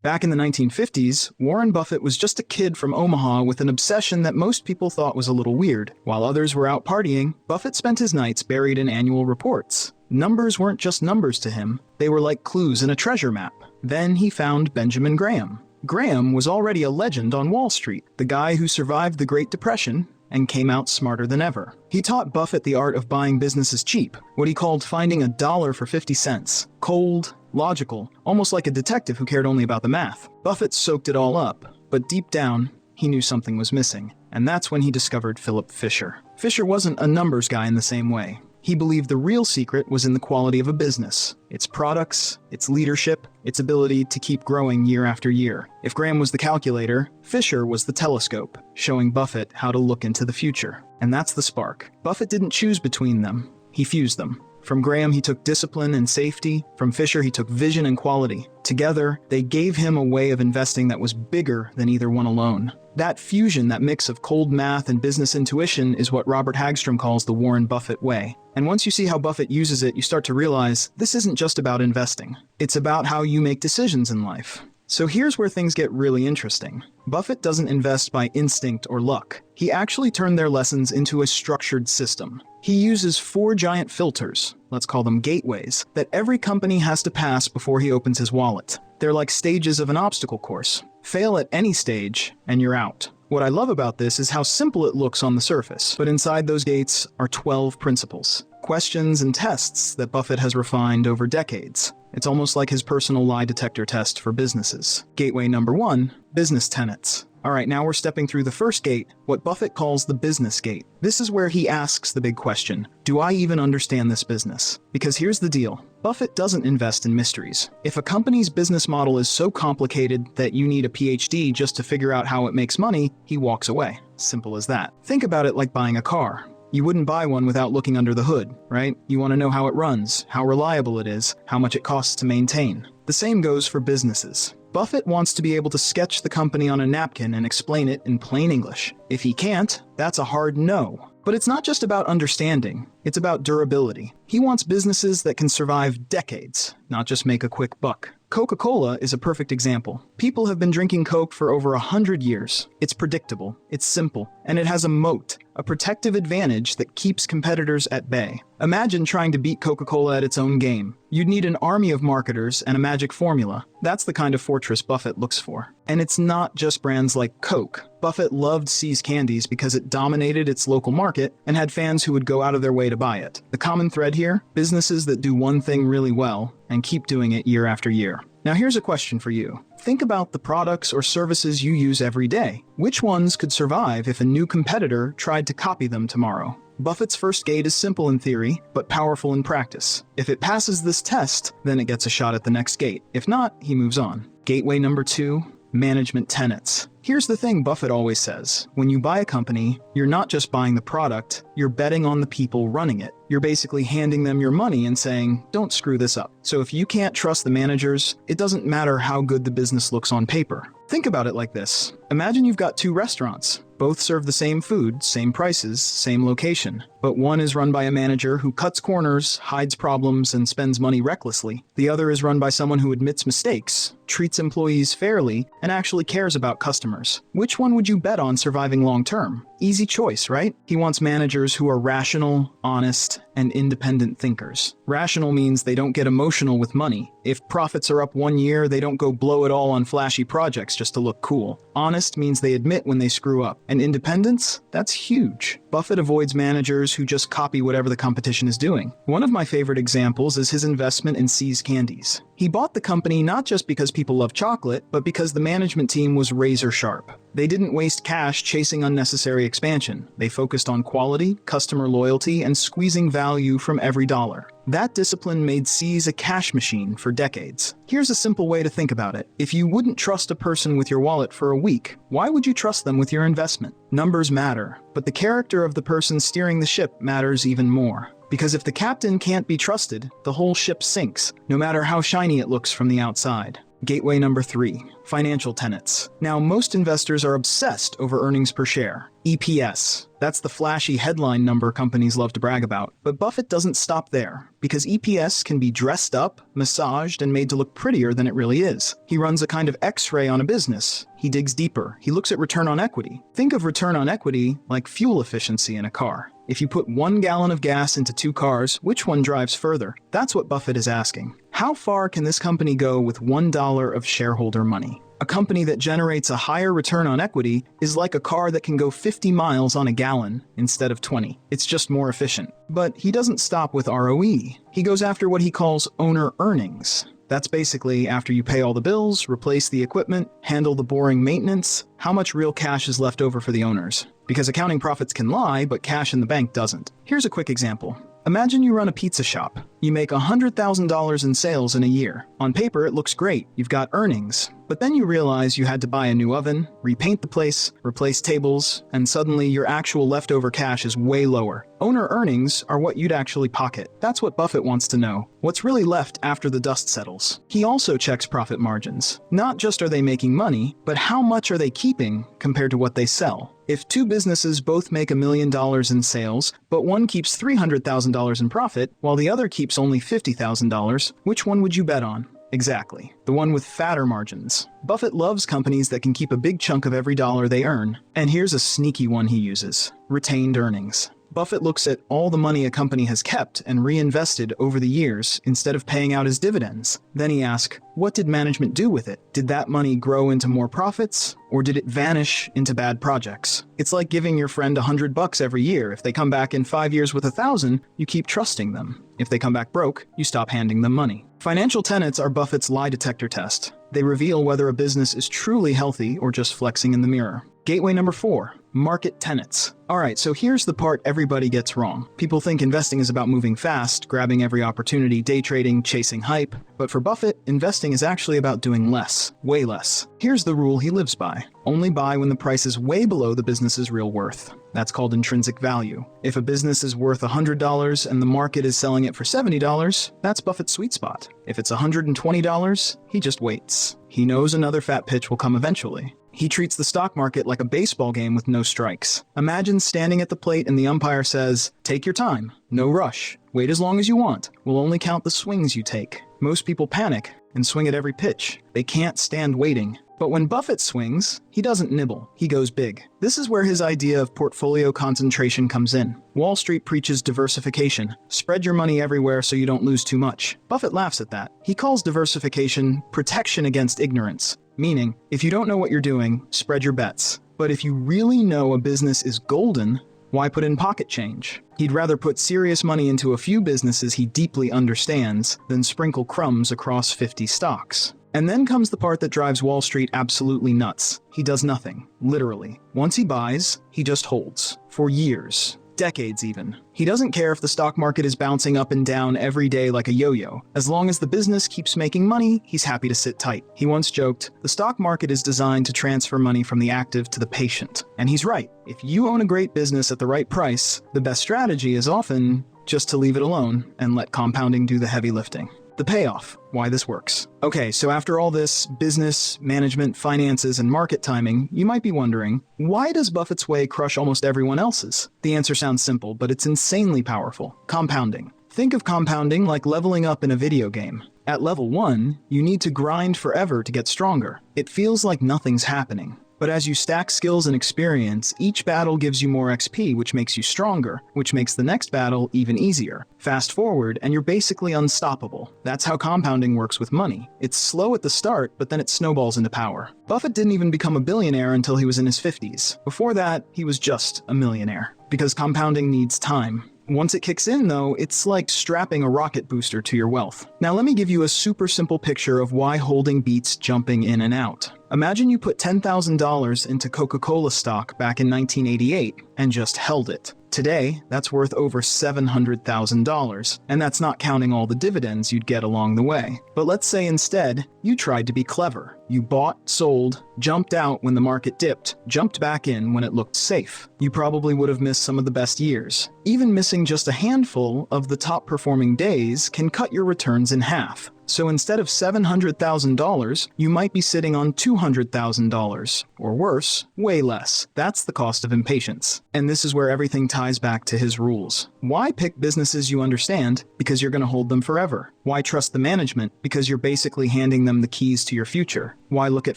Back in the 1950s, Warren Buffett was just a kid from Omaha with an obsession that most people thought was a little weird. While others were out partying, Buffett spent his nights buried in annual reports. Numbers weren't just numbers to him, they were like clues in a treasure map. Then he found Benjamin Graham. Graham was already a legend on Wall Street, the guy who survived the Great Depression and came out smarter than ever. He taught Buffett the art of buying businesses cheap, what he called finding a dollar for 50 cents. Cold, logical, almost like a detective who cared only about the math. Buffett soaked it all up, but deep down, he knew something was missing. And that's when he discovered Philip Fisher. Fisher wasn't a numbers guy in the same way. He believed the real secret was in the quality of a business, its products, its leadership, its ability to keep growing year after year. If Graham was the calculator, Fisher was the telescope, showing Buffett how to look into the future. And that's the spark. Buffett didn't choose between them, he fused them. From Graham, he took discipline and safety. From Fisher, he took vision and quality. Together, they gave him a way of investing that was bigger than either one alone. That fusion, that mix of cold math and business intuition, is what Robert Hagstrom calls the Warren Buffett Way. And once you see how Buffett uses it, you start to realize this isn't just about investing. It's about how you make decisions in life. So here's where things get really interesting. Buffett doesn't invest by instinct or luck. He actually turned their lessons into a structured system. He uses 4 giant filters, let's call them gateways, that every company has to pass before he opens his wallet. They're like stages of an obstacle course. Fail at any stage, and you're out. What I love about this is how simple it looks on the surface, but inside those gates are 12 principles, questions and tests that Buffett has refined over decades. It's almost like his personal lie detector test for businesses. Gateway number 1, business tenets. All right, now we're stepping through the first gate, what Buffett calls the business gate. This is where he asks the big question, do I even understand this business? Because here's the deal, Buffett doesn't invest in mysteries. If a company's business model is so complicated that you need a PhD just to figure out how it makes money, he walks away. Simple as that. Think about it like buying a car. You wouldn't buy one without looking under the hood, right? You want to know how it runs, how reliable it is, how much it costs to maintain. The same goes for businesses. Buffett wants to be able to sketch the company on a napkin and explain it in plain English. If he can't, that's a hard no. But it's not just about understanding, it's about durability. He wants businesses that can survive decades, not just make a quick buck. Coca-Cola is a perfect example. People have been drinking Coke for over 100 years. It's predictable, it's simple, and it has a moat, a protective advantage that keeps competitors at bay. Imagine trying to beat Coca-Cola at its own game. You'd need an army of marketers and a magic formula. That's the kind of fortress Buffett looks for. And it's not just brands like Coke. Buffett loved See's Candies because it dominated its local market and had fans who would go out of their way to buy it. The common thread here? Businesses that do one thing really well and keep doing it year after year. Now here's a question for you. Think about the products or services you use every day. Which ones could survive if a new competitor tried to copy them tomorrow? Buffett's first gate is simple in theory, but powerful in practice. If it passes this test, then it gets a shot at the next gate. If not, he moves on. Gateway number 2, management tenets. Here's the thing Buffett always says. When you buy a company, you're not just buying the product, you're betting on the people running it. You're basically handing them your money and saying, don't screw this up. So if you can't trust the managers, it doesn't matter how good the business looks on paper. Think about it like this. Imagine you've got 2 restaurants. Both serve the same food, same prices, same location. But one is run by a manager who cuts corners, hides problems, and spends money recklessly. The other is run by someone who admits mistakes, treats employees fairly, and actually cares about customers. Which one would you bet on surviving long term? Easy choice, right? He wants managers who are rational, honest, and independent thinkers. Rational means they don't get emotional with money. If profits are up one year, they don't go blow it all on flashy projects just to look cool. Honest means they admit when they screw up. And independence? That's huge. Buffett avoids managers who just copy whatever the competition is doing. One of my favorite examples is his investment in See's Candies. He bought the company not just because people love chocolate, but because the management team was razor sharp. They didn't waste cash chasing unnecessary expansion. They focused on quality, customer loyalty, and squeezing value from every dollar. That discipline made See's a cash machine for decades. Here's a simple way to think about it. If you wouldn't trust a person with your wallet for a week, why would you trust them with your investment? Numbers matter, but the character of the person steering the ship matters even more. Because if the captain can't be trusted, the whole ship sinks, no matter how shiny it looks from the outside. Gateway number 3, financial tenets. Now, most investors are obsessed over earnings per share, EPS. That's the flashy headline number companies love to brag about. But Buffett doesn't stop there, because EPS can be dressed up, massaged, and made to look prettier than it really is. He runs a kind of X-ray on a business. He digs deeper. He looks at return on equity. Think of return on equity like fuel efficiency in a car. If you put 1 gallon of gas into 2 cars, which one drives further? That's what Buffett is asking. How far can this company go with $1 of shareholder money? A company that generates a higher return on equity is like a car that can go 50 miles on a gallon instead of 20. It's just more efficient. But he doesn't stop with ROE. He goes after what he calls owner earnings. That's basically after you pay all the bills, replace the equipment, handle the boring maintenance, how much real cash is left over for the owners. Because accounting profits can lie, but cash in the bank doesn't. Here's a quick example. Imagine you run a pizza shop. You make $100,000 in sales in a year. On paper, it looks great. You've got earnings. But then you realize you had to buy a new oven, repaint the place, replace tables, and suddenly your actual leftover cash is way lower. Owner earnings are what you'd actually pocket. That's what Buffett wants to know. What's really left after the dust settles? He also checks profit margins. Not just are they making money, but how much are they keeping compared to what they sell? If 2 businesses both make $1 million in sales, but one keeps $300,000 in profit, while the other keeps only $50,000, which one would you bet on? Exactly. The one with fatter margins. Buffett loves companies that can keep a big chunk of every dollar they earn. And here's a sneaky one he uses: retained earnings. Buffett looks at all the money a company has kept and reinvested over the years instead of paying out as dividends. Then he asks, what did management do with it? Did that money grow into more profits, or did it vanish into bad projects? It's like giving your friend $100 every year. If they come back in 5 years with 1,000, you keep trusting them. If they come back broke, you stop handing them money. Financial tenets are Buffett's lie detector test. They reveal whether a business is truly healthy or just flexing in the mirror. Gateway number 4, market tenets. Alright, so here's the part everybody gets wrong. People think investing is about moving fast, grabbing every opportunity, day trading, chasing hype. But for Buffett, investing is actually about doing less, way less. Here's the rule he lives by. Only buy when the price is way below the business's real worth. That's called intrinsic value. If a business is worth $100 and the market is selling it for $70, that's Buffett's sweet spot. If it's $120, he just waits. He knows another fat pitch will come eventually. He treats the stock market like a baseball game with no strikes. Imagine standing at the plate and the umpire says, "Take your time, no rush, wait as long as you want, we'll only count the swings you take." Most people panic and swing at every pitch. They can't stand waiting. But when Buffett swings, he doesn't nibble, he goes big. This is where his idea of portfolio concentration comes in. Wall Street preaches diversification. Spread your money everywhere so you don't lose too much. Buffett laughs at that. He calls diversification protection against ignorance. Meaning, if you don't know what you're doing, spread your bets. But if you really know a business is golden, why put in pocket change? He'd rather put serious money into a few businesses he deeply understands than sprinkle crumbs across 50 stocks. And then comes the part that drives Wall Street absolutely nuts. He does nothing, literally. Once he buys, he just holds. For years. Decades even. He doesn't care if the stock market is bouncing up and down every day like a yo-yo. As long as the business keeps making money, he's happy to sit tight. He once joked, the stock market is designed to transfer money from the active to the patient. And he's right. If you own a great business at the right price, the best strategy is often just to leave it alone and let compounding do the heavy lifting. The payoff, why this works. Okay, so after all this business, management, finances, and market timing, you might be wondering, why does Buffett's way crush almost everyone else's? The answer sounds simple, but it's insanely powerful. Compounding. Think of compounding like leveling up in a video game. At level 1, you need to grind forever to get stronger. It feels like nothing's happening. But as you stack skills and experience, each battle gives you more XP, which makes you stronger, which makes the next battle even easier. Fast forward, and you're basically unstoppable. That's how compounding works with money. It's slow at the start, but then it snowballs into power. Buffett didn't even become a billionaire until he was in his 50s. Before that, he was just a millionaire. Because compounding needs time. Once it kicks in, though, it's like strapping a rocket booster to your wealth. Now let me give you a super simple picture of why holding beats jumping in and out. Imagine you put $10,000 into Coca-Cola stock back in 1988 and just held it. Today, that's worth over $700,000, and that's not counting all the dividends you'd get along the way. But let's say instead, you tried to be clever. You bought, sold, jumped out when the market dipped, jumped back in when it looked safe. You probably would have missed some of the best years. Even missing just a handful of the top performing days can cut your returns in half. So instead of $700,000, you might be sitting on $200,000. Or worse, way less. That's the cost of impatience. And this is where everything ties back to his rules. Why pick businesses you understand? Because you're going to hold them forever. Why trust the management? Because you're basically handing them the keys to your future. Why look at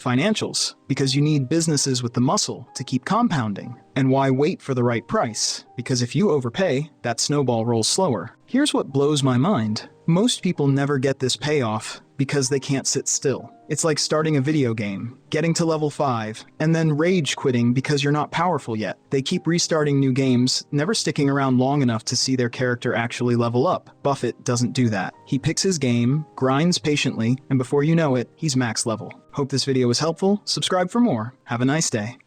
financials? Because you need businesses with the muscle to keep compounding. And why wait for the right price? Because if you overpay, that snowball rolls slower. Here's what blows my mind. Most people never get this payoff because they can't sit still. It's like starting a video game, getting to level 5, and then rage quitting because you're not powerful yet. They keep restarting new games, never sticking around long enough to see their character actually level up. Buffett doesn't do that. He picks his game, grinds patiently, and before you know it, he's max level. Hope this video was helpful. Subscribe for more. Have a nice day.